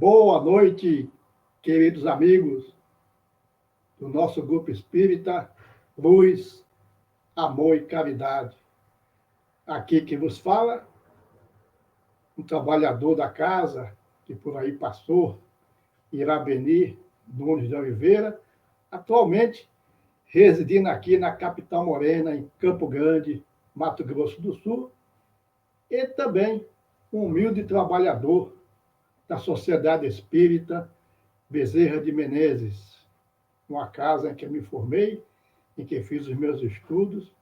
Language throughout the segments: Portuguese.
Boa noite, queridos amigos do nosso grupo espírita Luz, Amor e Caridade. Aqui que vos fala, um trabalhador da casa que por aí passou, Irabeni Nunes de Oliveira, atualmente residindo aqui na capital morena, em Campo Grande, Mato Grosso do Sul, e também um humilde trabalhador da Sociedade Espírita Bezerra de Menezes, uma casa em que me formei, em que fiz os meus estudos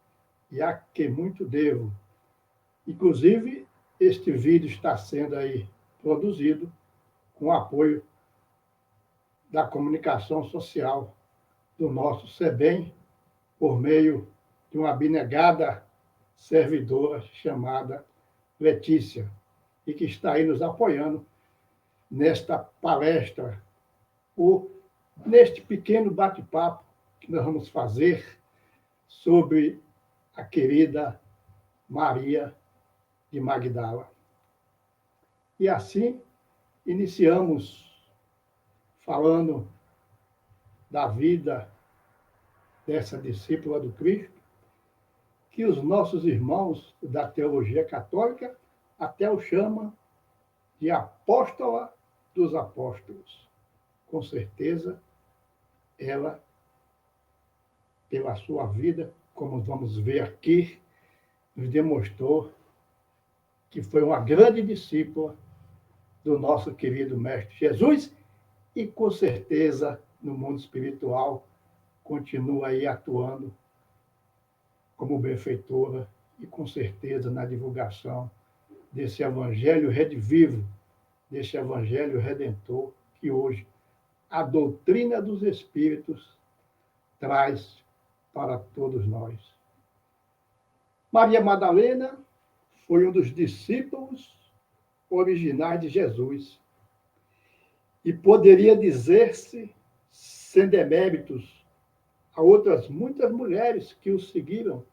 e a que muito devo. Inclusive, este vídeo está sendo aí produzido com o apoio da comunicação social do nosso SEBEM, por meio de uma abnegada servidora chamada Letícia, e que está aí nos apoiando nesta palestra, ou neste pequeno bate-papo que nós vamos fazer sobre a querida Maria de Magdala. E assim, iniciamos falando da vida dessa discípula do Cristo, que os nossos irmãos da teologia católica até o chamam de apóstola dos apóstolos. Com certeza, ela, pela sua vida, como vamos ver aqui, nos demonstrou que foi uma grande discípula do nosso querido Mestre Jesus e, com certeza, no mundo espiritual, continua aí atuando como benfeitora e, com certeza, na divulgação desse Evangelho redivivo, desse Evangelho redentor que hoje a doutrina dos Espíritos traz para todos nós. Maria Madalena foi um dos discípulos originais de Jesus e poderia dizer-se, sem deméritos, a outras muitas mulheres que o seguiram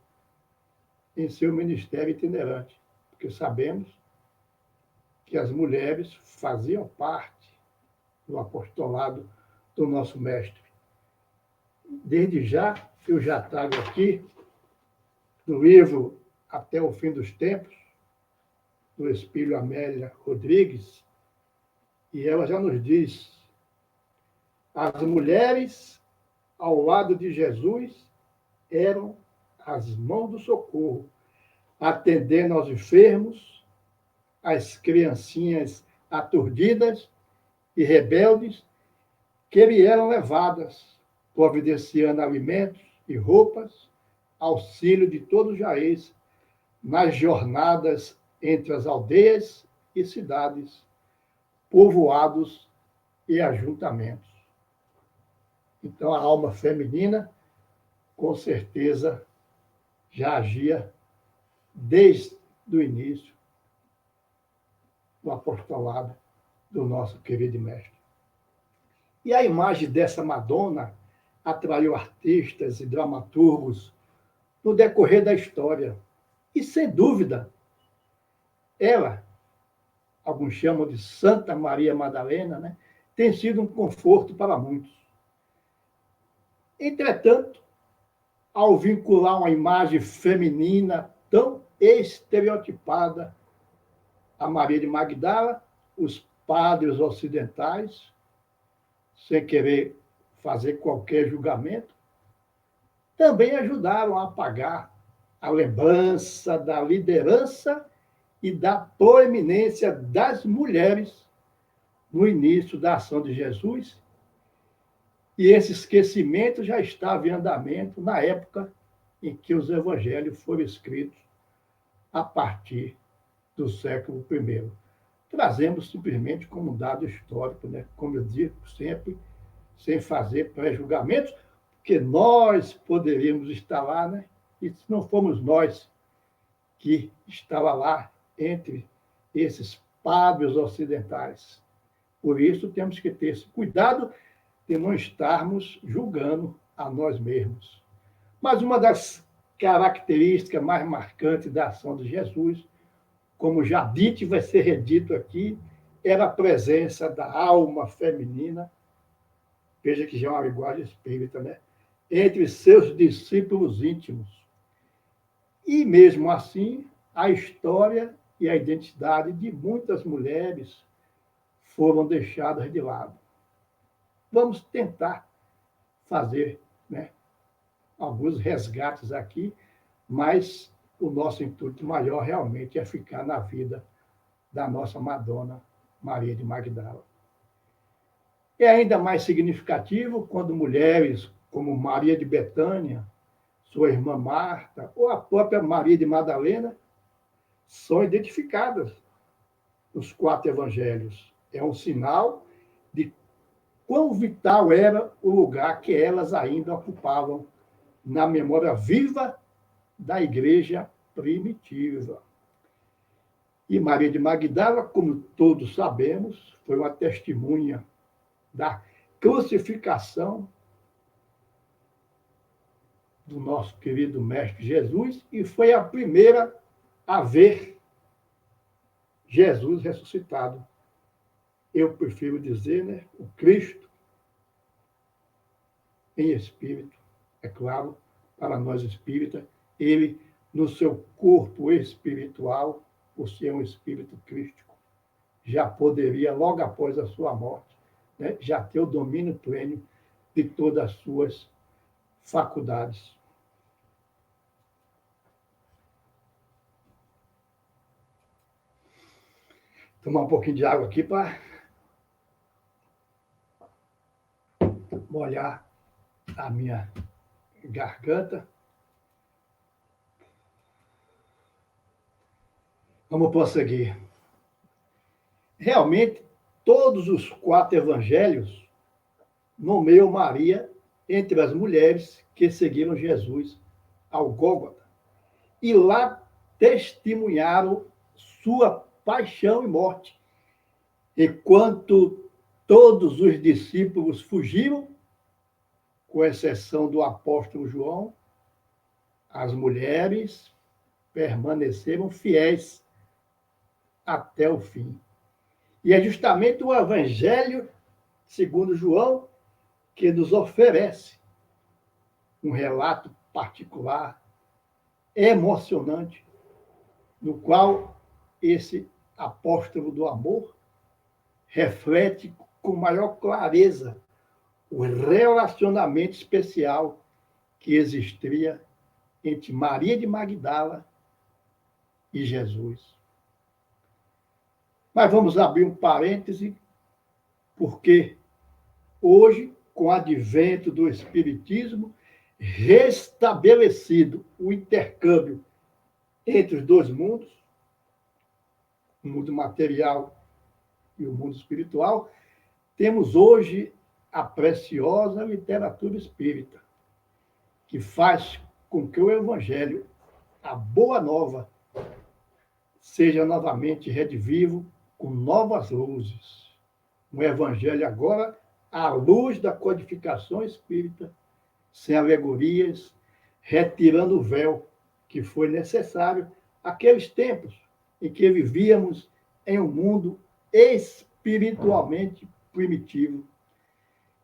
em seu ministério itinerante, porque sabemos que as mulheres faziam parte do apostolado do nosso mestre. Desde já, eu já trago aqui, do livro Até o Fim dos Tempos, do Espírito Amélia Rodrigues, e ela já nos diz: as mulheres ao lado de Jesus eram as mãos do socorro, atendendo aos enfermos, às criancinhas aturdidas e rebeldes que lhe eram levadas, providenciando alimentos e roupas, auxílio de todo o jaez, nas jornadas entre as aldeias e cidades, povoados e ajuntamentos. Então, a alma feminina, com certeza, já agia desde o início do apostolado do nosso querido mestre. E a imagem dessa Madonna atraiu artistas e dramaturgos no decorrer da história. E, sem dúvida, ela, alguns chamam de Santa Maria Madalena, né, tem sido um conforto para muitos. Entretanto, ao vincular uma imagem feminina tão estereotipada a Maria de Magdala, os padres ocidentais, sem querer fazer qualquer julgamento, também ajudaram a apagar a lembrança da liderança e da proeminência das mulheres no início da ação de Jesus. E esse esquecimento já estava em andamento na época em que os evangelhos foram escritos, a partir do século I. Trazemos simplesmente como um dado histórico, né? Como eu digo sempre, sem fazer pré-julgamentos, porque nós poderíamos estar lá, né? E se não fomos nós que estava lá entre esses padres ocidentais. Por isso, temos que ter esse cuidado de não estarmos julgando a nós mesmos. Mas uma das características mais marcantes da ação de Jesus, como já dito e vai ser redito aqui, era a presença da alma feminina, veja que já é uma linguagem espírita, né? Entre seus discípulos íntimos. E, mesmo assim, a história e a identidade de muitas mulheres foram deixadas de lado. Vamos tentar fazer, né, alguns resgates aqui, mas o nosso intuito maior realmente é ficar na vida da nossa Madonna Maria de Magdala. É ainda mais significativo quando mulheres como Maria de Betânia, sua irmã Marta, ou a própria Maria de Madalena, são identificadas nos 4 evangelhos. É um sinal de quão vital era o lugar que elas ainda ocupavam na memória viva da igreja primitiva. E Maria de Magdala, como todos sabemos, foi uma testemunha da crucificação do nosso querido Mestre Jesus e foi a primeira a ver Jesus ressuscitado. Eu prefiro dizer, né, o Cristo em espírito, é claro, para nós espíritas, ele no seu corpo espiritual, por ser um espírito crístico, já poderia, logo após a sua morte, né, já ter o domínio pleno de todas as suas faculdades. Tomar um pouquinho de água aqui para molhar a minha garganta. Vamos prosseguir. Realmente, todos os 4 evangelhos nomeiam Maria entre as mulheres que seguiram Jesus ao Gólgota e lá testemunharam sua paixão e morte. Enquanto todos os discípulos fugiram, com exceção do apóstolo João, as mulheres permaneceram fiéis até o fim. E é justamente o Evangelho, segundo João, que nos oferece um relato particular, emocionante, no qual esse apóstolo do amor reflete com maior clareza o relacionamento especial que existia entre Maria de Magdala e Jesus. Mas vamos abrir um parêntese, porque hoje, com o advento do Espiritismo, restabelecido o intercâmbio entre os 2 mundos, o mundo material e o mundo espiritual, temos hoje a preciosa literatura espírita, que faz com que o Evangelho, a Boa Nova, seja novamente redivivo com novas luzes. Um Evangelho agora à luz da codificação espírita, sem alegorias, retirando o véu que foi necessário àqueles tempos em que vivíamos em um mundo espiritualmente primitivo,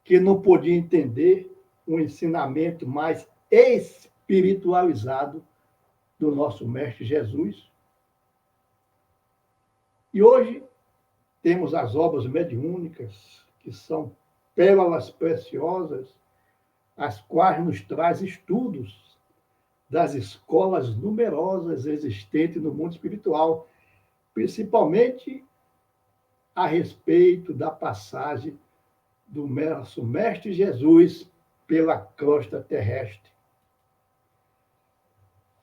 que não podia entender um ensinamento mais espiritualizado do nosso Mestre Jesus. E hoje temos as obras mediúnicas, que são pérolas preciosas, as quais nos traz estudos das escolas numerosas existentes no mundo espiritual, principalmente a respeito da passagem do nosso Mestre Jesus pela crosta terrestre.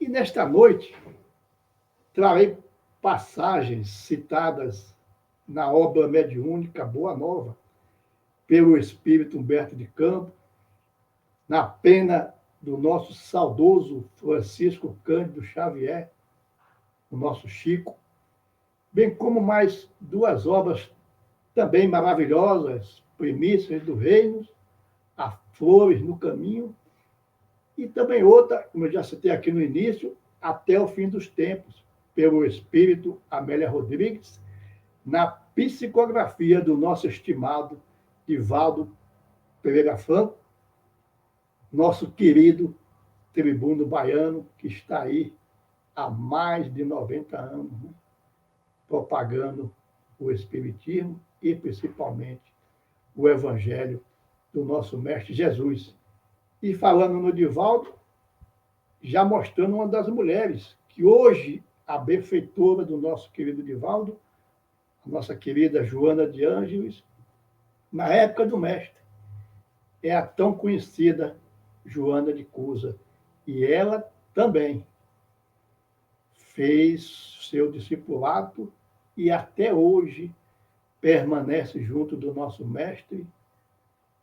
E nesta noite, trarei passagens citadas na obra mediúnica Boa Nova, pelo espírito Humberto de Campos, na pena do nosso saudoso Francisco Cândido Xavier, o nosso Chico, bem como mais 2 obras também maravilhosas, Primícias do Reino, A Flores no Caminho, e também outra, como eu já citei aqui no início, Até o Fim dos Tempos, pelo espírito Amélia Rodrigues, na psicografia do nosso estimado Divaldo Pereira Franco, nosso querido tribuno baiano, que está aí há mais de 90 anos, né, propagando o Espiritismo e, principalmente, o Evangelho do nosso Mestre Jesus. E falando no Divaldo, já mostrando uma das mulheres, que hoje a benfeitora do nosso querido Divaldo, a nossa querida Joana de Ângeles, na época do Mestre, é a tão conhecida Joana de Cusa. E ela também fez seu discipulado e até hoje permanece junto do nosso Mestre,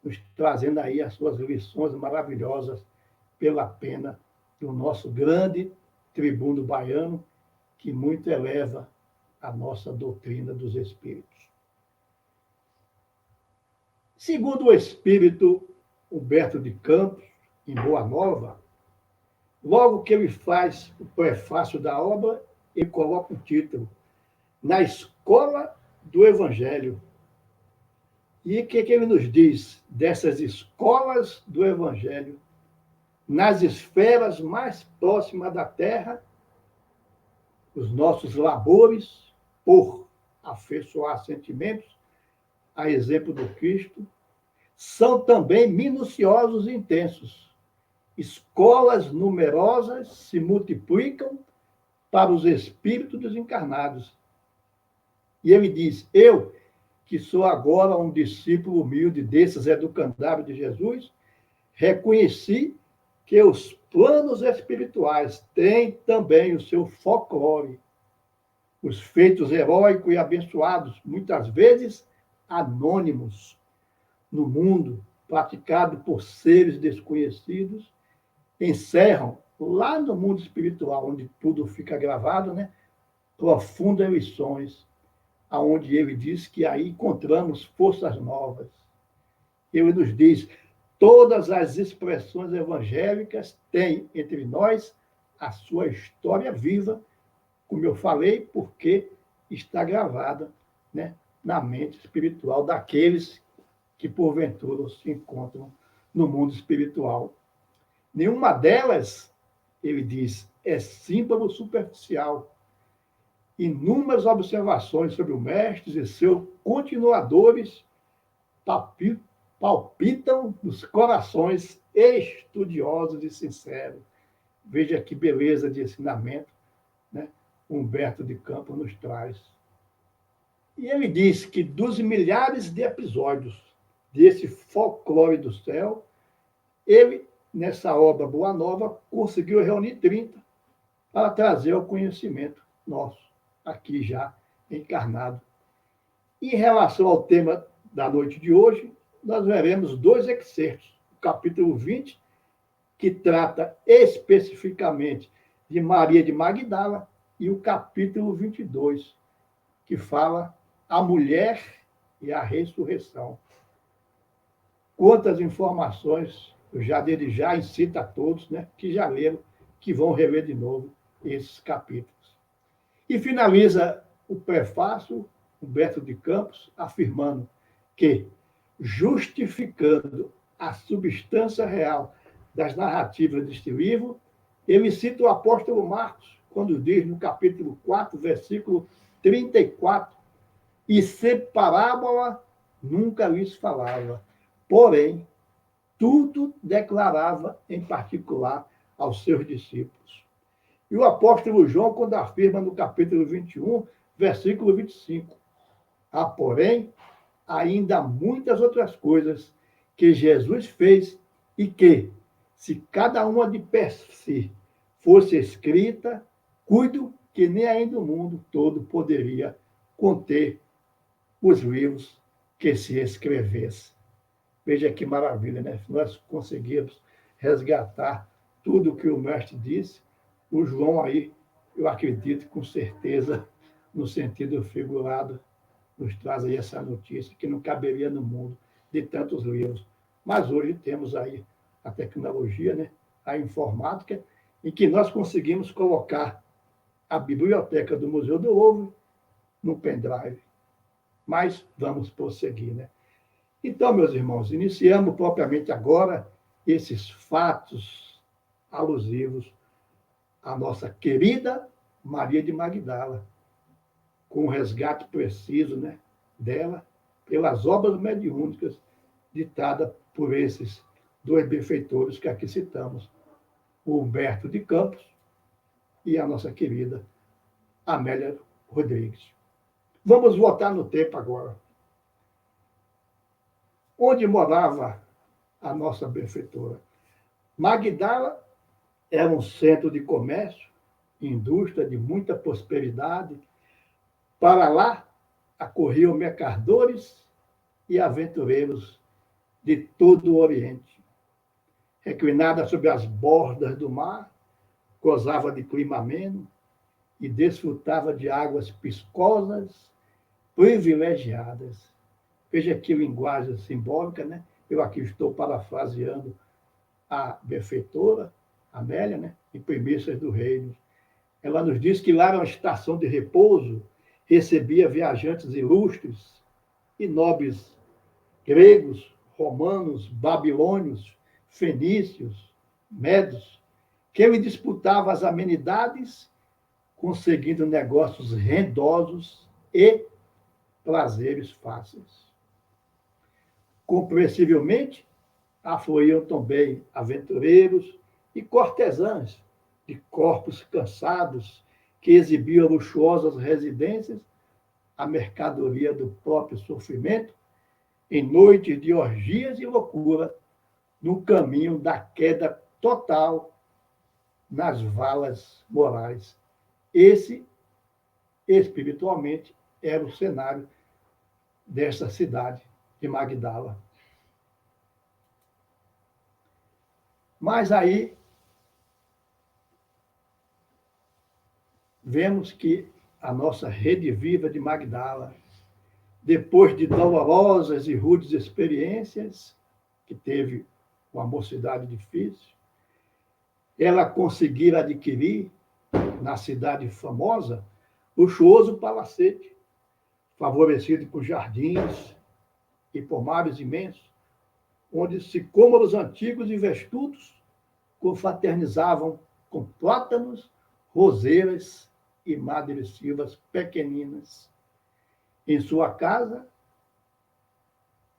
nos trazendo aí as suas lições maravilhosas pela pena do nosso grande tribuno baiano, que muito eleva a nossa doutrina dos espíritos. Segundo o espírito Humberto de Campos, em Boa Nova, logo que ele faz o prefácio da obra, ele coloca o título Na Escola do Evangelho. E o que ele nos diz dessas escolas do Evangelho? Nas esferas mais próximas da Terra, os nossos labores por afeiçoar sentimentos, a exemplo do Cristo, são também minuciosos e intensos. Escolas numerosas se multiplicam para os espíritos desencarnados. E ele diz, eu, que sou agora um discípulo humilde desses educandários de Jesus, reconheci que os planos espirituais têm também o seu folclore. Os feitos heróicos e abençoados, muitas vezes anônimos, no mundo, praticado por seres desconhecidos, encerram, lá no mundo espiritual, onde tudo fica gravado, né, profundas lições, aonde ele diz que aí encontramos forças novas. Ele nos diz, todas as expressões evangélicas têm entre nós a sua história viva, como eu falei, porque está gravada, né, na mente espiritual daqueles que, porventura, se encontram no mundo espiritual. Nenhuma delas, ele diz, é símbolo superficial. Inúmeras observações sobre o Mestre e seus continuadores palpitam nos corações estudiosos e sinceros. Veja que beleza de ensinamento, né, Humberto de Campos nos traz. E ele diz que dos milhares de episódios desse folclore do céu, ele, nessa obra Boa Nova, conseguiu reunir 30 para trazer ao conhecimento nosso, aqui já encarnado. Em relação ao tema da noite de hoje, nós veremos 2 excertos. O capítulo 20, que trata especificamente de Maria de Magdala, e o capítulo 22, que fala a mulher e a ressurreição. Quantas informações, eu já desde já incito a todos, né, que já leram, que vão reler de novo esses capítulos. E finaliza o prefácio, Humberto de Campos, afirmando que, justificando a substância real das narrativas deste livro, ele cita o apóstolo Marcos, quando diz no capítulo 4, versículo 34, e sem parábola nunca lhes falava, porém, tudo declarava em particular aos seus discípulos. E o apóstolo João, quando afirma no capítulo 21, versículo 25, há, porém, ainda muitas outras coisas que Jesus fez e que, se cada uma de per si fosse escrita, cuido que nem ainda o mundo todo poderia conter os livros que se escrevesse. Veja que maravilha, né? Se nós conseguirmos resgatar tudo o que o mestre disse, o João aí, eu acredito com certeza, no sentido figurado, nos traz aí essa notícia que não caberia no mundo de tantos livros. Mas hoje temos aí a tecnologia, né? A informática, em que nós conseguimos colocar a biblioteca do Museu do Louvre no pendrive. Mas vamos prosseguir, né? Então, meus irmãos, iniciamos propriamente agora esses fatos alusivos à nossa querida Maria de Magdala, com o resgate preciso, né, dela pelas obras mediúnicas ditadas por esses dois benfeitores que aqui citamos, o Humberto de Campos e a nossa querida Amélia Rodrigues. Vamos voltar no tempo agora. Onde morava a nossa benfeitora? Magdala era um centro de comércio, indústria de muita prosperidade. Para lá acorriam mercadores e aventureiros de todo o Oriente. Reclinada sobre as bordas do mar, gozava de clima ameno e desfrutava de águas piscosas, privilegiadas. Veja aqui a linguagem simbólica, né? Eu aqui estou parafraseando a benfeitora, Amélia, né? Em Primícias do Reino. Ela nos diz que lá era uma estação de repouso, recebia viajantes ilustres e nobres gregos, romanos, babilônios, fenícios, medos, que ele disputava as amenidades, conseguindo negócios rendosos e prazeres fáceis. Compreensivelmente, afluíam também aventureiros e cortesãs de corpos cansados que exibiam luxuosas residências, a mercadoria do próprio sofrimento, em noites de orgias e loucura, no caminho da queda total nas valas morais. Esse, espiritualmente, era o cenário desta cidade de Magdala. Mas aí vemos que a nossa rede viva de Magdala, depois de dolorosas e rudes experiências, que teve uma mocidade difícil, ela conseguira adquirir, na cidade famosa, luxuoso palacete, favorecido por jardins e pomares imensos, onde sicômoros antigos e vestudos confraternizavam com plátanos, roseiras e madressilvas pequeninas. Em sua casa,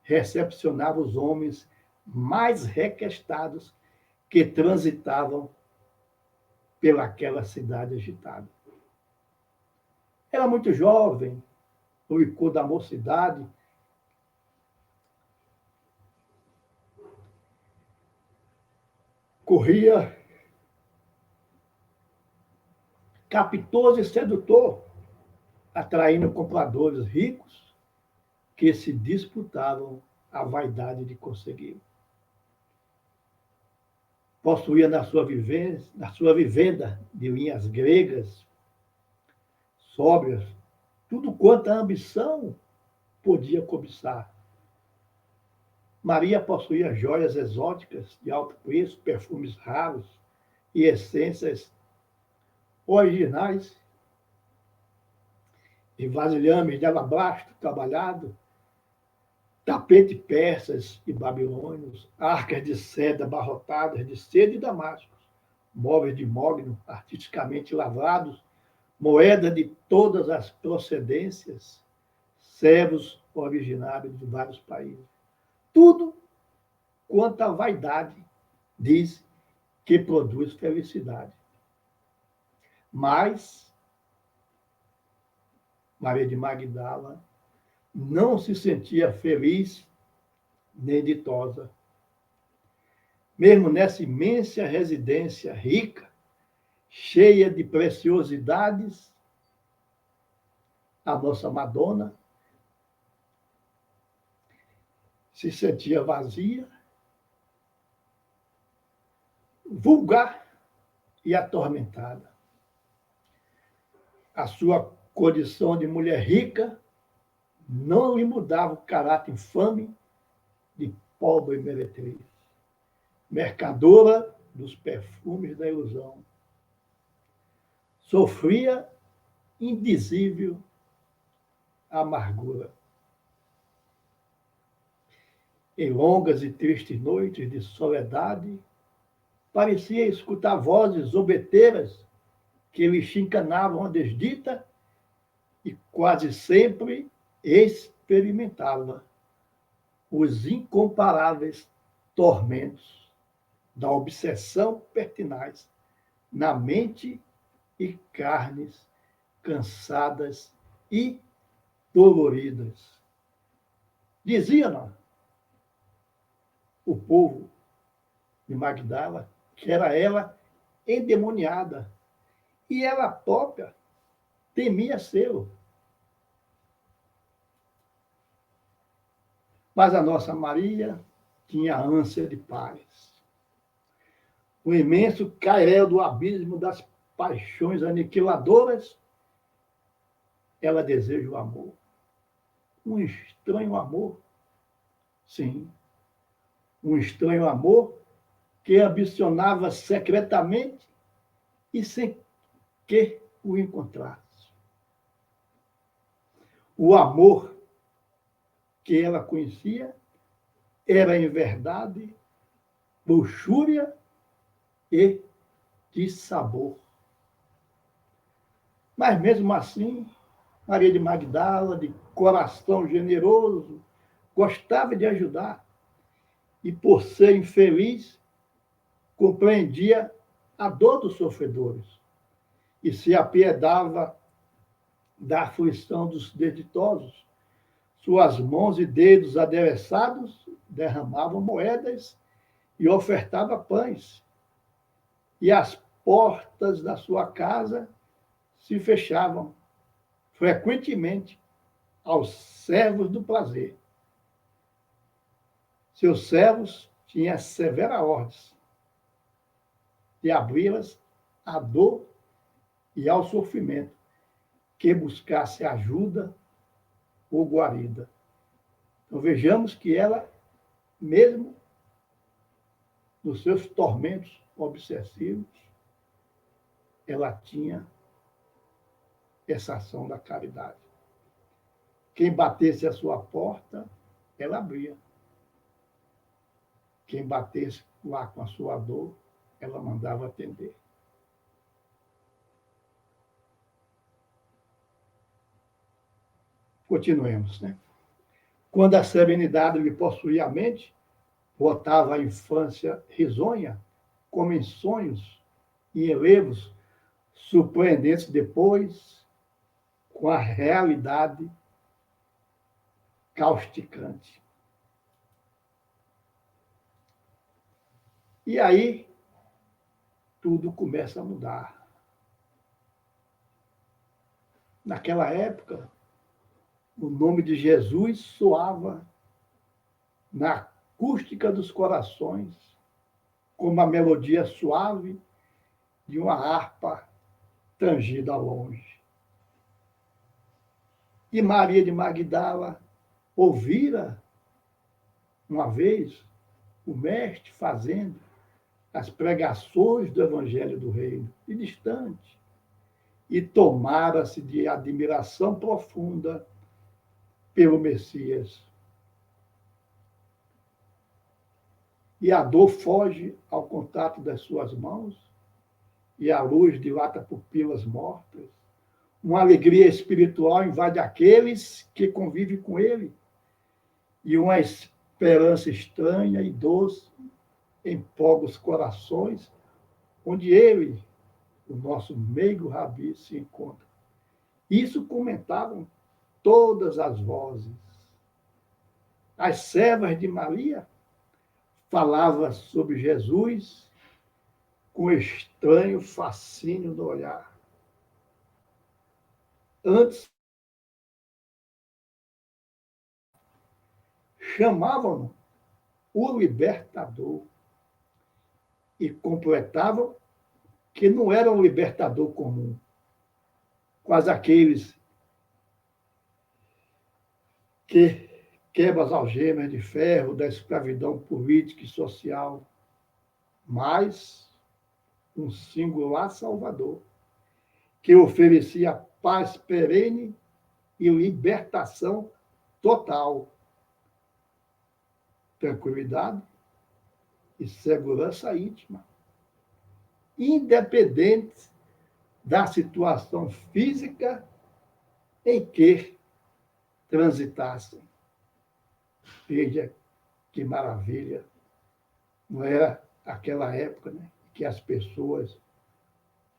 recepcionava os homens mais requestados que transitavam pelaquela cidade agitada. Era muito jovem, no licor da mocidade, corria capitoso e sedutor, atraindo compradores ricos que se disputavam a vaidade de conseguir. Possuía na sua vivenda de linhas gregas, sóbrias, tudo quanto a ambição podia cobiçar. Maria possuía joias exóticas de alto preço, perfumes raros e essências originais, e vasilhames de alabastro trabalhado, tapete persas e babilônios, arcas de seda abarrotadas de seda e damascos, móveis de mogno artisticamente lavrados, moeda de todas as procedências, servos originários de vários países. Tudo quanto a vaidade diz que produz felicidade. Mas Maria de Magdala não se sentia feliz nem ditosa. Mesmo nessa imensa residência rica, cheia de preciosidades, a nossa Madonna se sentia vazia, vulgar e atormentada. A sua condição de mulher rica não lhe mudava o caráter infame de pobre meretriz, mercadora dos perfumes da ilusão. Sofria indizível amargura. Em longas e tristes noites de soledade, parecia escutar vozes zombeteiras que lhe chincanavam a desdita e quase sempre experimentava os incomparáveis tormentos da obsessão pertinaz na mente e carnes cansadas e doloridas. Dizia o povo de Magdala que era ela endemoniada e ela própria temia ser. Mas a nossa Maria tinha ânsia de paz. O imenso cairel do abismo das paixões aniquiladoras, ela deseja o amor. Um estranho amor. Sim, um estranho amor que ambicionava secretamente e sem que o encontrasse. O amor que ela conhecia era, em verdade, luxúria e dissabor. Mas, mesmo assim, Maria de Magdala, de coração generoso, gostava de ajudar e, por ser infeliz, compreendia a dor dos sofredores e se apiedava da aflição dos desditosos. Suas mãos e dedos adereçados derramavam moedas e ofertava pães. E as portas da sua casa se fechavam frequentemente aos servos do prazer. Seus servos tinham severa ordem de abri-las à dor e ao sofrimento, que buscasse ajuda ou guarida. Então vejamos que ela, mesmo nos seus tormentos obsessivos, ela tinha essa ação da caridade. Quem batesse a sua porta, ela abria. Quem batesse lá com a sua dor, ela mandava atender. Continuemos, né? Quando a serenidade lhe possuía a mente, voltava à infância risonha, como em sonhos e enlevos surpreendentes depois, com a realidade causticante. E aí, tudo começa a mudar. Naquela época, o nome de Jesus soava na acústica dos corações, como a melodia suave de uma harpa tangida ao longe. E Maria de Magdala ouvira uma vez o mestre fazendo as pregações do Evangelho do Reino, e distante, e tomara-se de admiração profunda pelo Messias. E a dor foge ao contato das suas mãos, e a luz dilata pupilas mortas. Uma alegria espiritual invade aqueles que convivem com ele, e uma esperança estranha e doce empolga os corações, onde ele, o nosso meigo rabi, se encontra. Isso comentavam todas as vozes. As servas de Maria falavam sobre Jesus com estranho fascínio no olhar. Antes, chamavam-no o libertador e completavam que não era um libertador comum, quase aqueles que quebram as algemas de ferro da escravidão política e social, mas um singular Salvador, que oferecia paz perene e libertação total. tranquilidade e segurança íntima, independente da situação física em que transitassem. Veja que maravilha! Não era aquela época, né, que as pessoas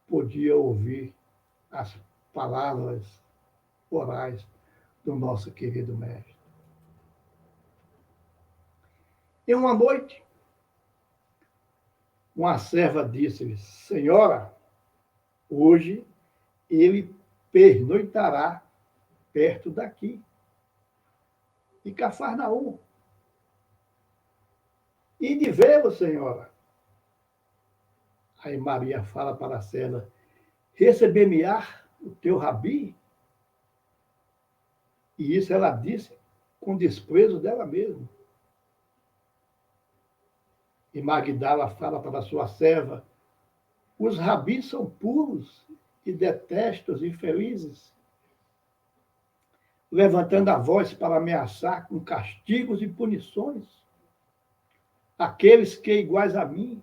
podiam ouvir as palavras orais do nosso querido mestre. E uma noite, uma serva disse-lhe: Senhora, hoje ele pernoitará perto daqui, em Cafarnaum. E de vê-lo, senhora. Aí Maria fala para a serva: receber-me-á o teu rabi? E isso ela disse com desprezo dela mesma. E Magdala fala para a sua serva: os rabis são puros e detestam os infelizes, levantando a voz para ameaçar com castigos e punições aqueles que, iguais a mim,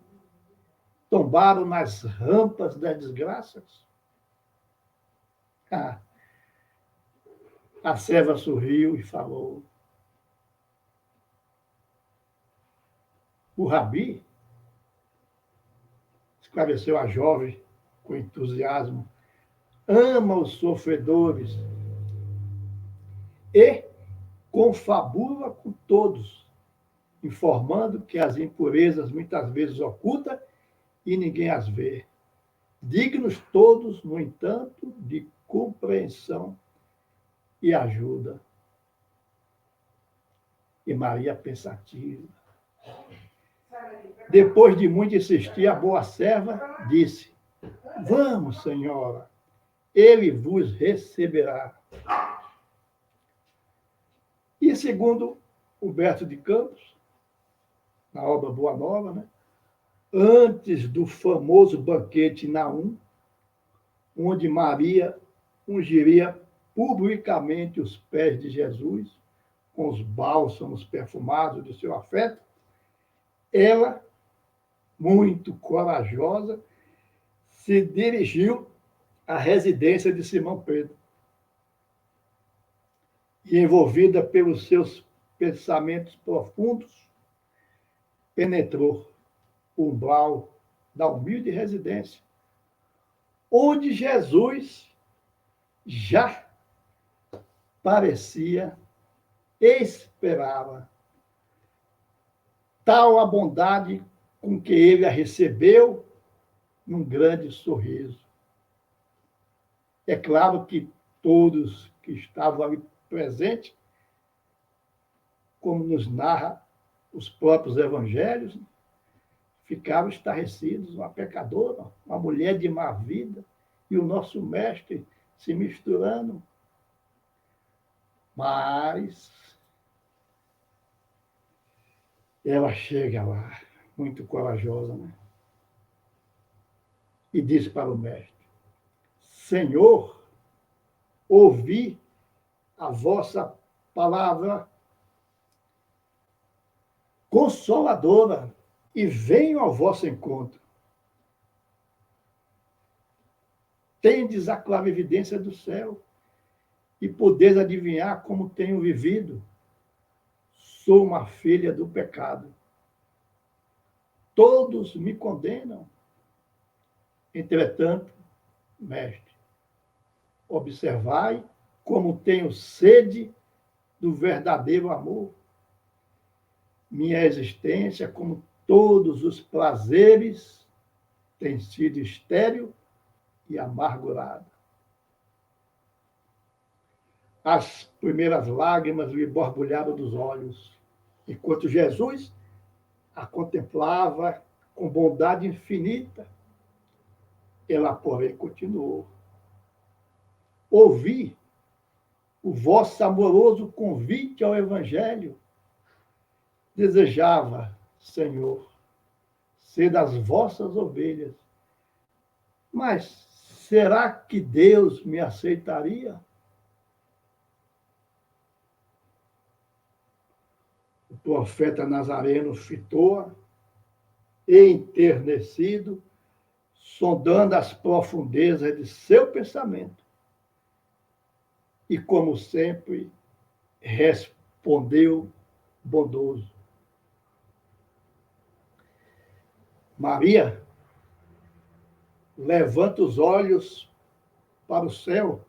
tombaram nas rampas das desgraças. A serva sorriu e falou: o rabi, esclareceu a jovem com entusiasmo, ama os sofredores e confabula com todos, informando que as impurezas muitas vezes oculta e ninguém as vê. Dignos todos, no entanto, de compreensão e ajuda. E Maria pensativa. Depois de muito insistir, a boa serva disse: vamos, senhora, ele vos receberá. E segundo Humberto de Campos, na obra Boa Nova, né? Antes do famoso banquete em Naum, onde Maria ungiria publicamente os pés de Jesus com os bálsamos perfumados de seu afeto, ela, muito corajosa, se dirigiu à residência de Simão Pedro. E, envolvida pelos seus pensamentos profundos, penetrou o umbral da humilde residência, onde Jesus já parecia, esperava. Tal a bondade com que ele a recebeu, num grande sorriso. É claro que todos que estavam ali presentes, como nos narra os próprios evangelhos, ficaram estarrecidos, uma pecadora, uma mulher de má vida, e o nosso mestre se misturando. Mas ela chega lá, muito corajosa, né? E diz para o mestre: Senhor, ouvi a vossa palavra consoladora e venho ao vosso encontro. Tendes a clarividência do céu e podeis adivinhar como tenho vivido. Sou uma filha do pecado. Todos me condenam. Entretanto, mestre, observai como tenho sede do verdadeiro amor. Minha existência, como todos os prazeres, tem sido estéril e amargurada. As primeiras lágrimas lhe borbulharam dos olhos, enquanto Jesus a contemplava com bondade infinita. Ela, porém, continuou: ouvi o vosso amoroso convite ao Evangelho. Desejava, Senhor, ser das vossas ovelhas. Mas será que Deus me aceitaria? O profeta Nazareno fitou-a, enternecido, sondando as profundezas de seu pensamento. E, como sempre, respondeu bondoso: Maria, levanta os olhos para o céu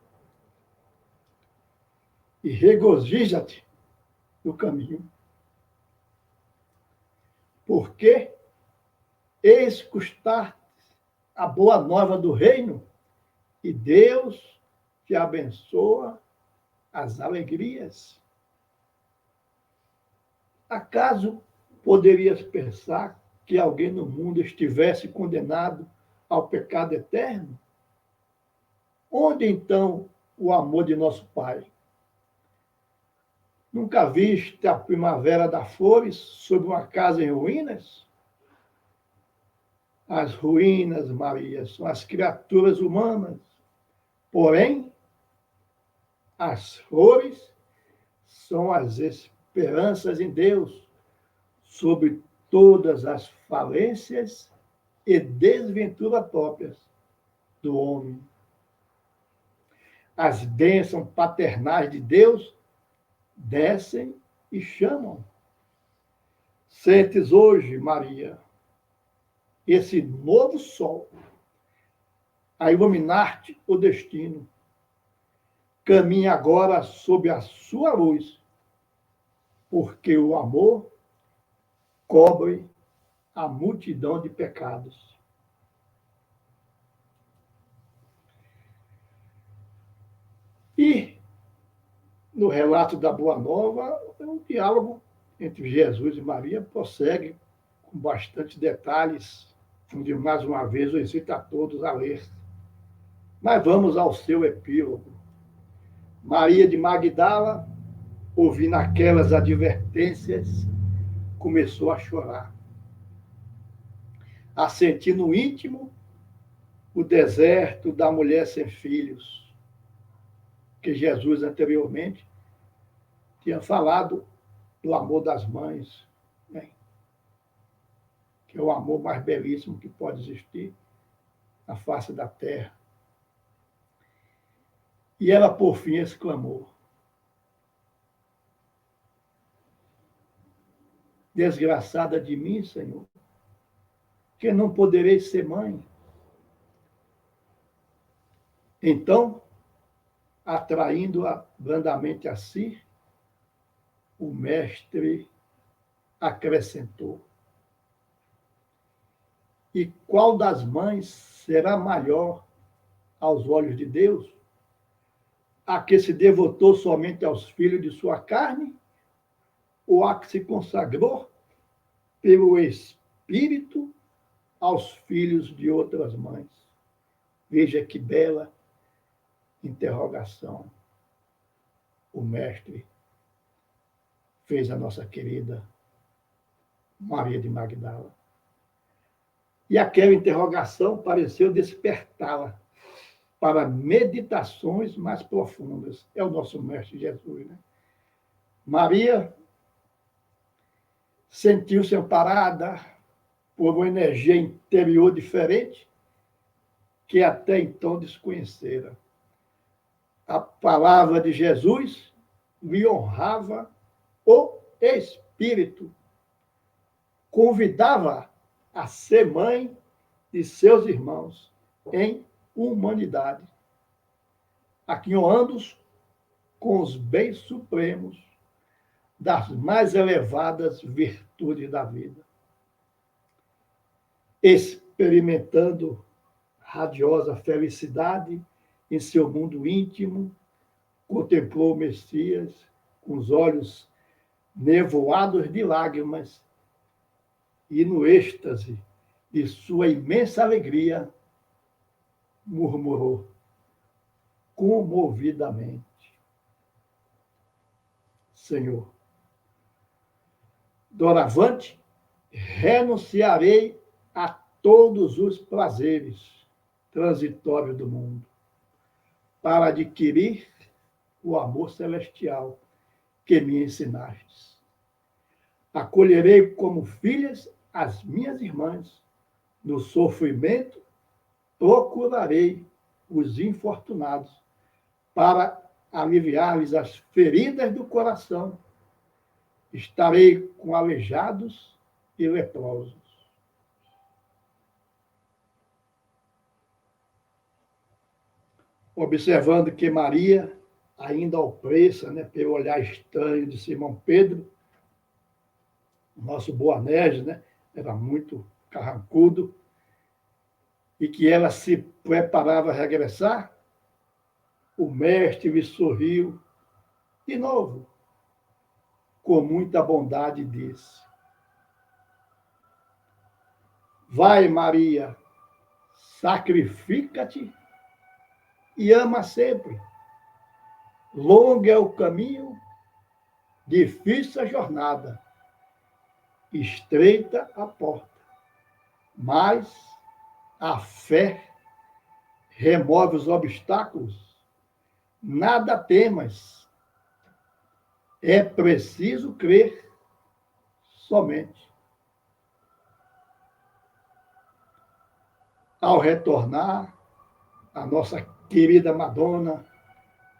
e regozija-te no caminho, porque eis custar a boa nova do reino, e Deus te abençoa as alegrias. Acaso poderias pensar que alguém no mundo estivesse condenado ao pecado eterno? Onde então o amor de nosso Pai? Nunca viste a primavera dar flores sobre uma casa em ruínas? As ruínas, Maria, são as criaturas humanas. Porém, as flores são as esperanças em Deus sobre todas as falências e desventuras próprias do homem. As bênçãos paternais de Deus descem e chamam. Sentes hoje, Maria, esse novo sol a iluminar-te o destino. Caminha agora sob a sua luz, porque o amor cobre a multidão de pecados. E, no relato da Boa Nova, o diálogo entre Jesus e Maria prossegue com bastante detalhes, onde, mais uma vez, eu incito a todos a ler. Mas vamos ao seu epílogo. Maria de Magdala, ouvindo aquelas advertências, começou a chorar, a sentir no íntimo o deserto da mulher sem filhos, que Jesus anteriormente tinha falado do amor das mães, né? Que é o amor mais belíssimo que pode existir na face da terra. E ela, por fim, exclamou: desgraçada de mim, Senhor, que não poderei ser mãe. Então, atraindo-a brandamente a si, o mestre acrescentou: e qual das mães será maior aos olhos de Deus? A que se devotou somente aos filhos de sua carne, ou a que se consagrou pelo Espírito aos filhos de outras mães? Veja que bela interrogação o mestre fez a nossa querida Maria de Magdala. E aquela interrogação pareceu despertá-la para meditações mais profundas. É o nosso mestre Jesus, né? Maria sentiu-se amparada por uma energia interior diferente que até então desconhecera. A palavra de Jesus lhe honrava o espírito, convidava a ser mãe de seus irmãos em humanidade, aquinhoando-os com os bens supremos das mais elevadas virtudes da vida. Experimentando radiosa felicidade em seu mundo íntimo, contemplou o Messias com os olhos nevoados de lágrimas e, no êxtase de sua imensa alegria, murmurou comovidamente: Senhor, doravante renunciarei a todos os prazeres transitórios do mundo para adquirir o amor celestial que me ensinastes. Acolherei como filhas as minhas irmãs. No sofrimento, procurarei os infortunados para aliviar-lhes as feridas do coração. Estarei com aleijados e leprosos. Observando que Maria, ainda opressa, né, pelo olhar estranho de Simão Pedro, nosso Boanerges, né, era muito carrancudo, e que ela se preparava a regressar, o mestre lhe sorriu de novo, com muita bondade disse: vai, Maria, sacrifica-te e ama sempre. Longo é o caminho, difícil a jornada, estreita a porta, mas a fé remove os obstáculos. Nada temas, é preciso crer somente. Ao retornar, a nossa querida Madonna,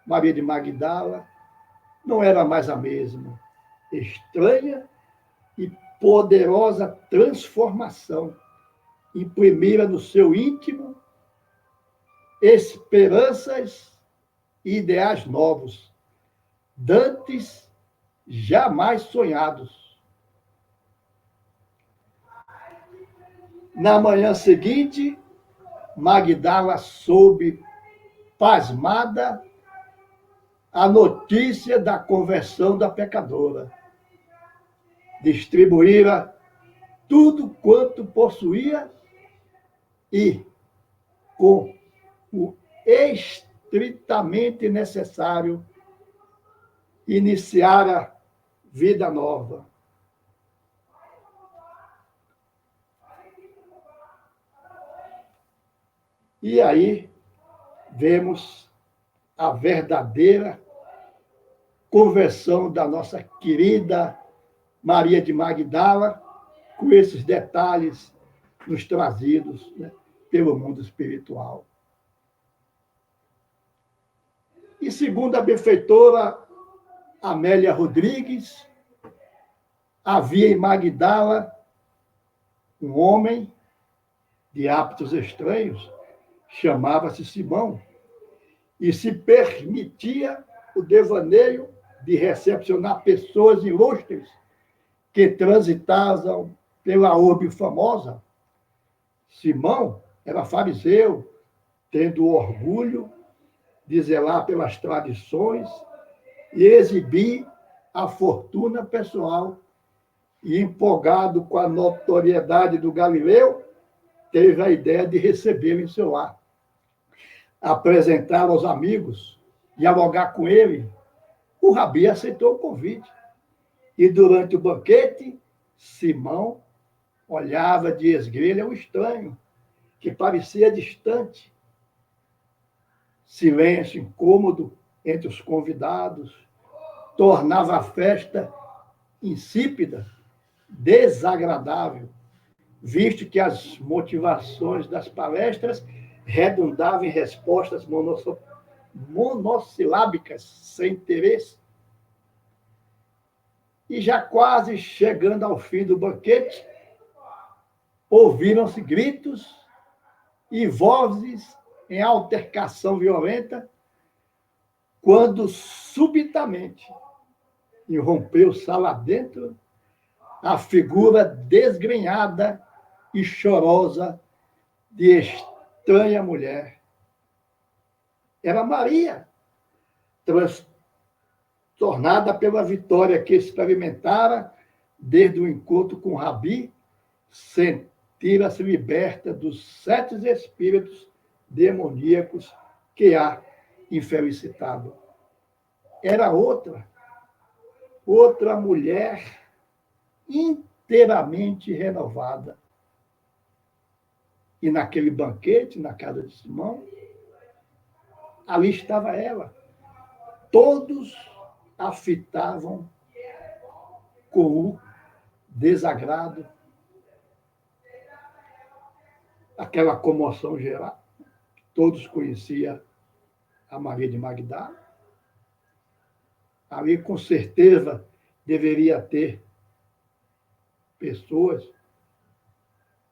Maria de Magdala, não era mais a mesma. Estranha e poderosa transformação imprimira no seu íntimo esperanças e ideais novos, dantes jamais sonhados. Na manhã seguinte, Magdala soube, pasmada, a notícia da conversão da pecadora. Distribuíra tudo quanto possuía e, com o estritamente necessário, iniciara vida nova. E aí vemos a verdadeira conversão da nossa querida Maria de Magdala, com esses detalhes nos trazidos, né, pelo mundo espiritual. E segundo a benfeitora Amélia Rodrigues, havia em Magdala um homem de hábitos estranhos, chamava-se Simão, e se permitia o devaneio de recepcionar pessoas ilustres que transitavam pela orbe famosa. Simão era fariseu, tendo o orgulho de zelar pelas tradições e exibir a fortuna pessoal, e empolgado com a notoriedade do Galileu, teve a ideia de recebê-lo em seu lar, apresentá-lo aos amigos, dialogar com ele. O rabi aceitou o convite. E durante o banquete, Simão olhava de esgrelha o estranho, que parecia distante. Silêncio incômodo entre os convidados tornava a festa insípida, desagradável, visto que as motivações das palestras redundavam em respostas monossilábicas, sem interesse. E já quase chegando ao fim do banquete, ouviram-se gritos e vozes em altercação violenta, quando subitamente irrompeu sala dentro a figura desgrenhada e chorosa de estranha mulher. Era Maria, transtornada pela vitória que experimentara desde o encontro com o Rabi, sentira-se liberta dos 7 espíritos demoníacos que a infelicitado. Era outra mulher inteiramente renovada. E naquele banquete, na casa de Simão, ali estava ela. Todos a fitavam com o desagrado, aquela comoção geral. Todos conheciam a Maria de Magdala. Ali, com certeza, deveria ter pessoas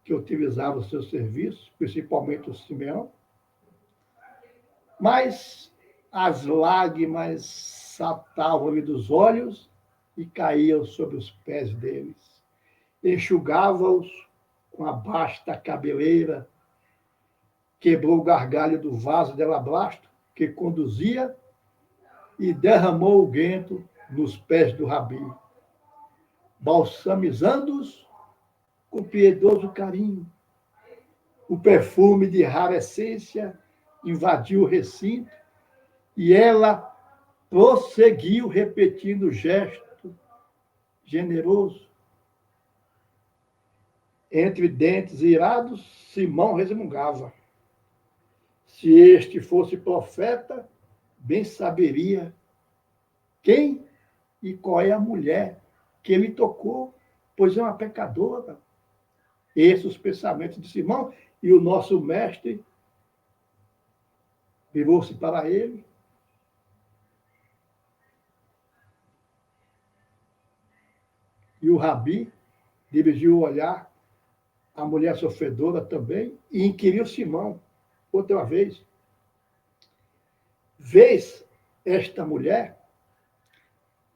que utilizavam os seus serviços, principalmente o Simeão, mas as lágrimas saltavam-lhe dos olhos e caíam sobre os pés deles. Enxugava-os com a basta cabeleira, quebrou o gargalho do vaso de alabastro que conduzia e derramou o guento nos pés do rabi, balsamizando-os com piedoso carinho. O perfume de rara essência invadiu o recinto e ela prosseguiu repetindo o gesto generoso. Entre dentes irados, Simão resmungava. Se este fosse profeta, bem saberia quem e qual é a mulher que ele tocou, pois é uma pecadora. Esses os pensamentos de Simão, e o nosso mestre virou-se para ele. E o rabi dirigiu o olhar à mulher sofredora também e inquiriu Simão outra vez. Vês esta mulher?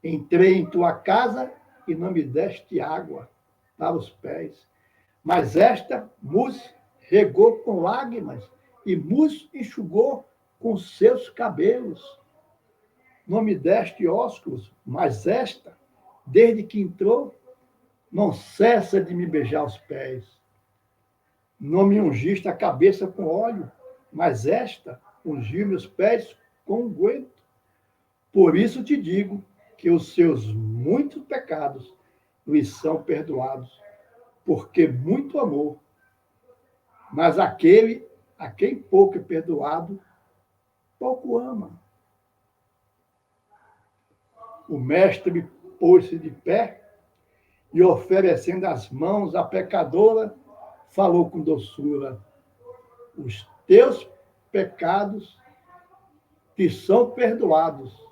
Entrei em tua casa e não me deste água para os pés. Mas esta mus regou com lágrimas e mus enxugou com seus cabelos. Não me deste ósculos, mas esta, desde que entrou, não cessa de me beijar os pés. Não me ungiste a cabeça com óleo, mas esta ungiu meus pés com unguento. Por isso te digo que os seus muitos pecados lhes são perdoados, porque muito amor. Mas aquele a quem pouco é perdoado, pouco ama. O mestre pôs-se de pé e, oferecendo as mãos à pecadora, falou com doçura: os teus pecados te são perdoados.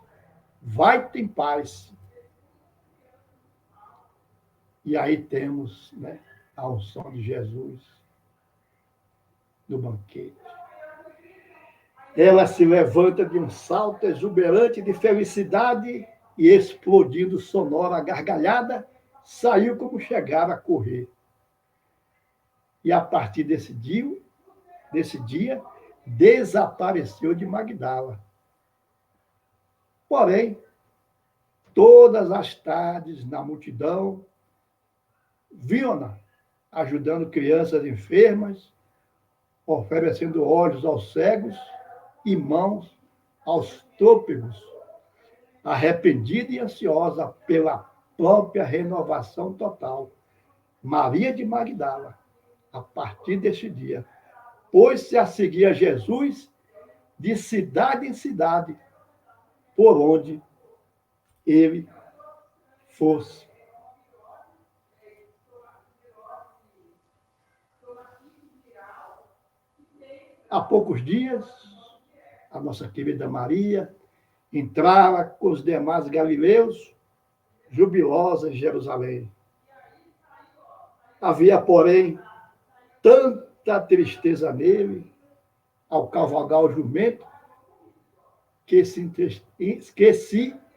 Vai-te em paz. E aí temos, né, a unção de Jesus no banquete. Ela se levanta de um salto exuberante de felicidade e, explodindo sonora gargalhada, saiu como chegara a correr. E a partir desse dia, desapareceu de Magdala. Porém, todas as tardes, na multidão, viam-na ajudando crianças enfermas, oferecendo olhos aos cegos e mãos aos trôpegos, arrependida e ansiosa pela própria renovação total. Maria de Magdala, a partir deste dia, pôs-se a seguir a Jesus de cidade em cidade, por onde ele fosse. Há poucos dias, a nossa querida Maria entrava com os demais galileus, jubilosa em Jerusalém. Havia, porém, tanta tristeza nele, ao cavalgar o jumento, que se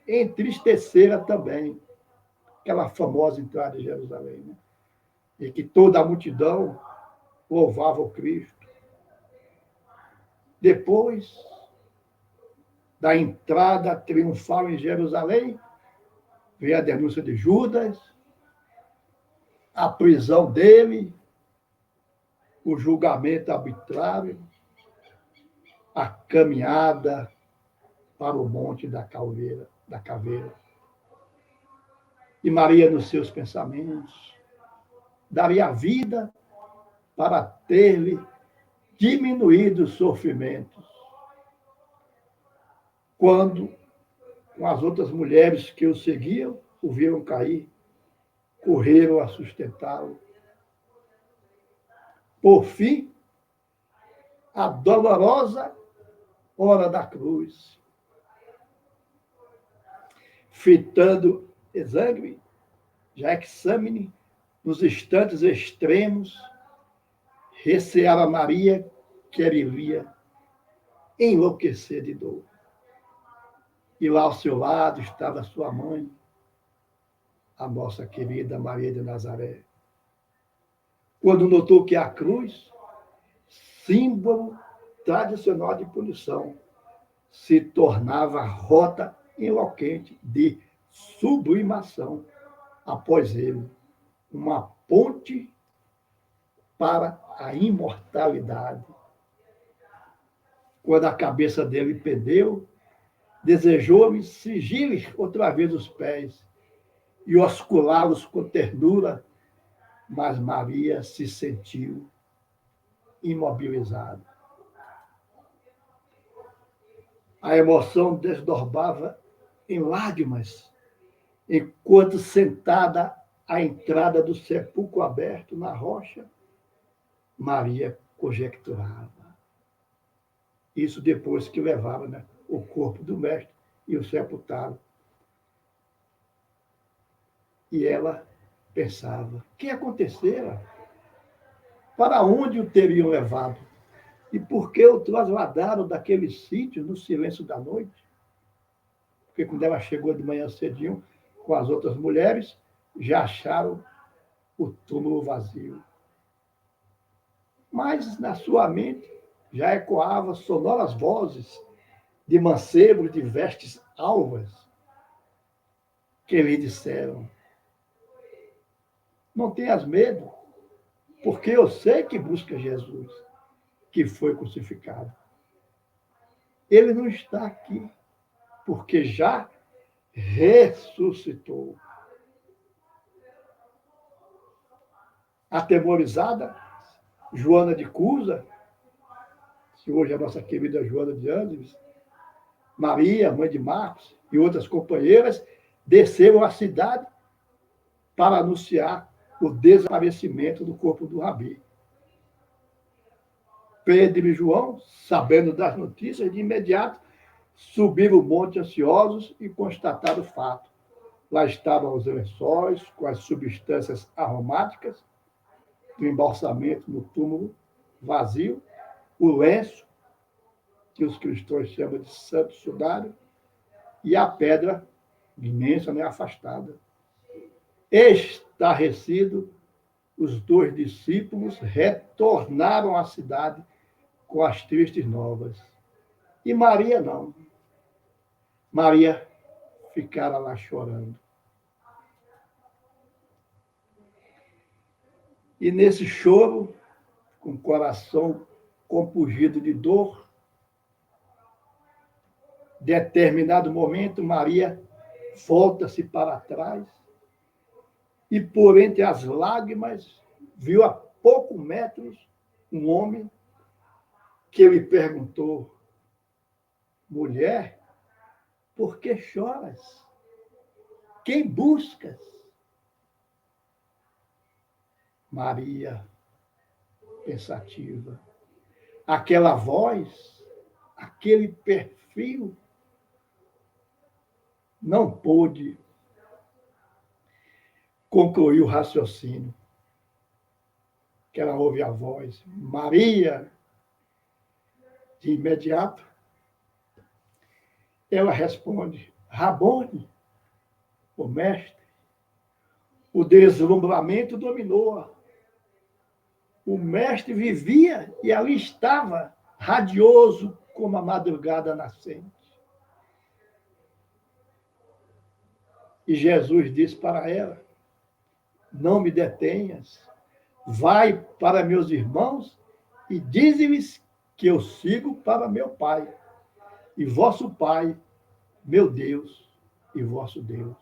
entristecera também. Aquela famosa entrada em Jerusalém, né? E que toda a multidão louvava o Cristo. Depois da entrada triunfal em Jerusalém, veio a denúncia de Judas, a prisão dele, o julgamento arbitrário, a caminhada para o Monte da Caveira. E Maria, nos seus pensamentos, daria a vida para ter-lhe diminuído os sofrimentos. Quando, com as outras mulheres que o seguiam, o viram cair correram a sustentá-lo. Por fim, a dolorosa hora da cruz, fitando exangue, Gexâmine, nos instantes extremos, receava Maria, que vivia enlouquecer de dor. E lá ao seu lado estava sua mãe, a nossa querida Maria de Nazaré. Quando notou que a cruz, símbolo tradicional de punição, se tornava rota enlouquente de sublimação após ele, uma ponte para a imortalidade. Quando a cabeça dele pendeu, desejou-me cingir outra vez os pés e osculá-los com ternura, mas Maria se sentiu imobilizada. A emoção desdobrava em lágrimas, enquanto sentada à entrada do sepulcro aberto na rocha, Maria conjecturava. Isso depois que levava, né, o corpo do mestre e o sepultaram. E ela pensava, o que acontecera? Para onde o teriam levado? E por que o trasladaram daquele sítio no silêncio da noite? Porque quando ela chegou de manhã cedinho com as outras mulheres, já acharam o túmulo vazio. Mas na sua mente já ecoavam sonoras vozes de mancebos de vestes alvas que lhe disseram: não tenhas medo, porque eu sei que busca Jesus, que foi crucificado. Ele não está aqui, porque já ressuscitou. Atemorizada, Joana de Cusa, que hoje é a nossa querida Joana de Ângeles, Maria, mãe de Marcos, e outras companheiras, desceram à cidade para anunciar o desaparecimento do corpo do Rabi. Pedro e João, sabendo das notícias, de imediato subiram o monte ansiosos e constataram o fato. Lá estavam os lençóis com as substâncias aromáticas do embalsamento no túmulo vazio, o lenço, que os cristãos chamam de santo sudário, e a pedra imensa, né, afastada. Estarrecido, os dois discípulos retornaram à cidade com as tristes novas. E Maria não. Maria ficara lá chorando. E nesse choro, com o coração compungido de dor, determinado momento, Maria volta-se para trás e, por entre as lágrimas, viu a poucos metros um homem que lhe perguntou: mulher, por que choras? Quem buscas? Maria, pensativa, aquela voz, aquele perfil, não pôde concluir o raciocínio. Que ela ouve a voz, Maria. De imediato, ela responde, Rabone, o mestre. O deslumbramento dominou-a. O mestre vivia e ali estava, radioso como a madrugada nascente. E Jesus disse para ela, não me detenhas, vai para meus irmãos e dize-lhes que eu sigo para meu Pai, e vosso Pai, meu Deus e vosso Deus.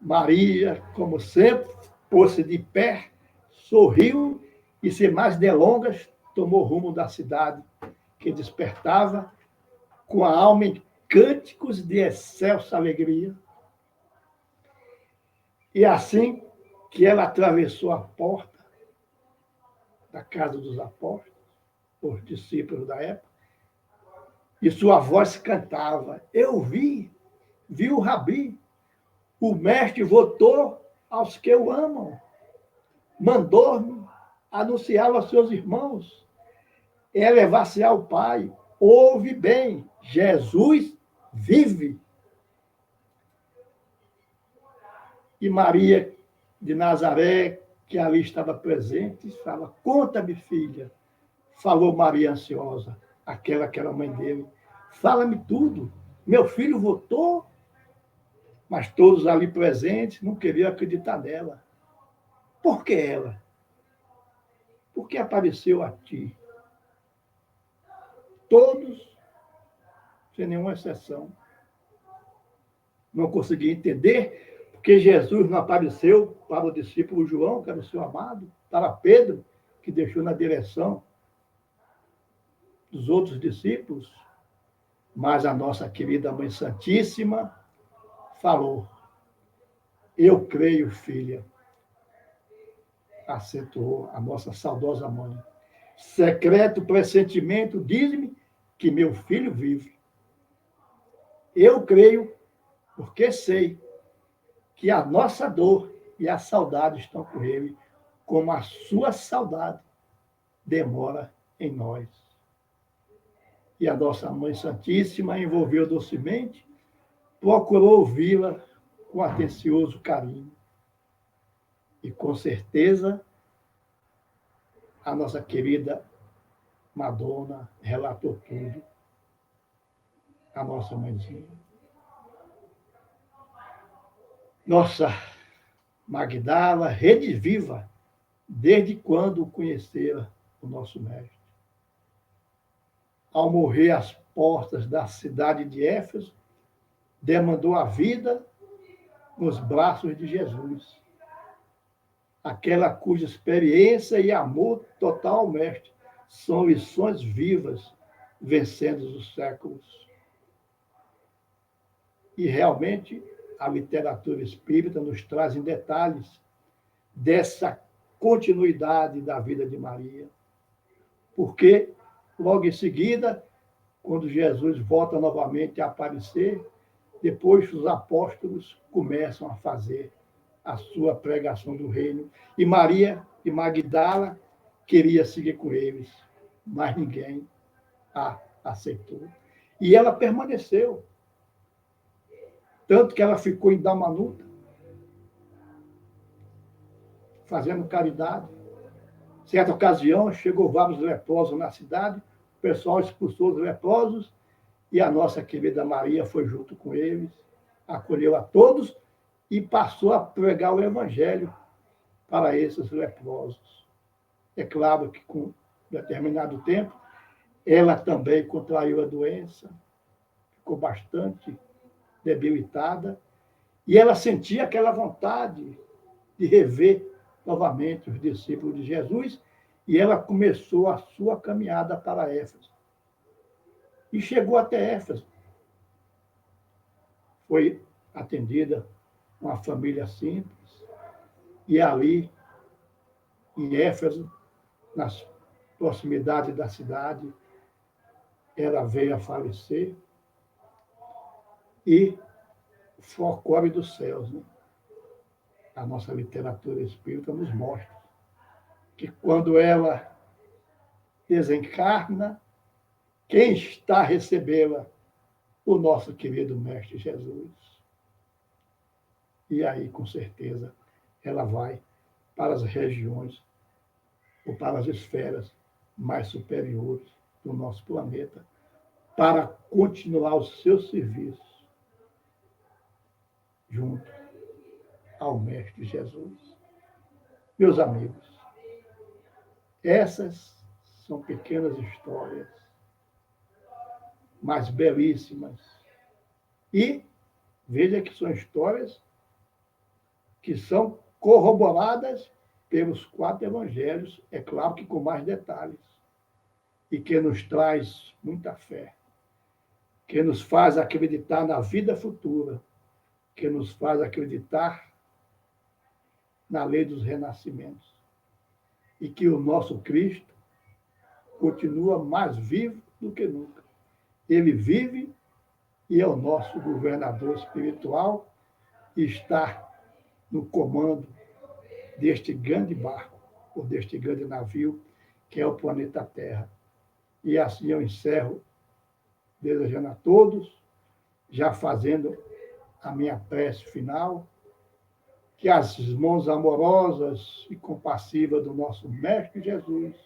Maria, como sempre, pôs-se de pé, sorriu e, sem mais delongas, tomou rumo da cidade, que despertava com a alma em cânticos de excelsa alegria. E assim, que ela atravessou a porta da casa dos apóstolos, os discípulos da época, e sua voz cantava: eu vi o Rabi, o mestre voltou aos que o amam, mandou-me anunciar aos seus irmãos, elevar-se ao Pai. Ouve bem, Jesus vive. E Maria de Nazaré, que ali estava presente, fala: conta-me, filha. Falou Maria ansiosa, aquela que era mãe dele. Fala-me tudo. Meu filho voltou? Mas todos ali presentes não queriam acreditar nela. Por que ela? Porque apareceu a ti. Todos, sem nenhuma exceção, não conseguiam entender porque Jesus não apareceu para o discípulo João, que era o seu amado, para Pedro, que deixou na direção dos outros discípulos, mas a nossa querida Mãe Santíssima falou: eu creio, filha, acentuou a nossa saudosa mãe. Secreto pressentimento diz-me que meu filho vive. Eu creio porque sei que a nossa dor e a saudade estão com ele, como a sua saudade demora em nós. E a nossa Mãe Santíssima envolveu docemente, procurou ouvi-la com atencioso carinho. E com certeza, a nossa querida Madonna relatou tudo, a nossa mãezinha. Nossa Magdala, rede viva, desde quando conhecera o nosso mestre. Ao morrer às portas da cidade de Éfeso, demandou a vida nos braços de Jesus, aquela cuja experiência e amor total ao mestre são lições vivas, vencendo os séculos. E realmente a literatura espírita nos traz em detalhes dessa continuidade da vida de Maria. Porque, logo em seguida, quando Jesus volta novamente a aparecer, depois os apóstolos começam a fazer a sua pregação do reino. E Maria de Magdala queria seguir com eles, mas ninguém a aceitou. E ela permaneceu. Tanto que ela ficou em Dalmanuta, fazendo caridade. Certa ocasião, chegou vários leprosos na cidade, o pessoal expulsou os leprosos e a nossa querida Maria foi junto com eles, acolheu a todos e passou a pregar o evangelho para esses leprosos. É claro que com determinado tempo, ela também contraiu a doença, ficou bastante debilitada, e ela sentia aquela vontade de rever novamente os discípulos de Jesus, e ela começou a sua caminhada para Éfeso. E chegou até Éfeso. Foi atendida uma família simples, e ali, em Éfeso, nas proximidades da cidade, ela veio a falecer, e o folclore dos céus, né? A nossa literatura espírita nos mostra que quando ela desencarna, quem está a recebê-la? O nosso querido Mestre Jesus. E aí, com certeza, ela vai para as regiões ou para as esferas mais superiores do nosso planeta para continuar os seus serviços junto ao Mestre Jesus. Meus amigos, essas são pequenas histórias, mas belíssimas. E veja que são histórias que são corroboradas pelos 4 evangelhos, é claro que com mais detalhes, e que nos traz muita fé, que nos faz acreditar na vida futura, que nos faz acreditar na lei dos renascimentos. E que o nosso Cristo continua mais vivo do que nunca. Ele vive e é o nosso governador espiritual e está no comando deste grande barco, ou deste grande navio, que é o planeta Terra. E assim eu encerro, desejando a todos, já fazendo a minha prece final, que as mãos amorosas e compassivas do nosso Mestre Jesus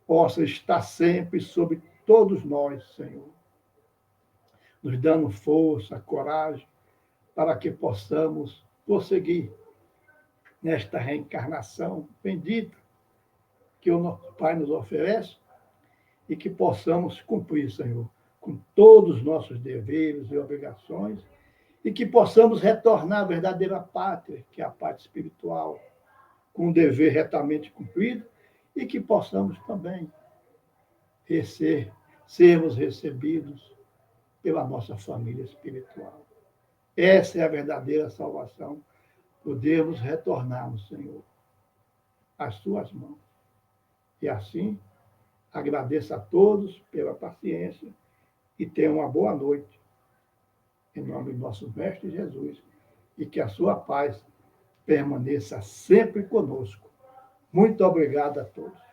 possam estar sempre sobre todos nós, Senhor, nos dando força, coragem, para que possamos prosseguir nesta reencarnação bendita que o nosso Pai nos oferece e que possamos cumprir, Senhor, com todos os nossos deveres e obrigações e que possamos retornar à verdadeira pátria, que é a pátria espiritual, com o dever retamente cumprido e que possamos também sermos recebidos pela nossa família espiritual. Essa é a verdadeira salvação. Podemos retornarmos, Senhor, às suas mãos. E assim, agradeço a todos pela paciência e tenham uma boa noite. Em nome do nosso Mestre Jesus. E que a sua paz permaneça sempre conosco. Muito obrigado a todos.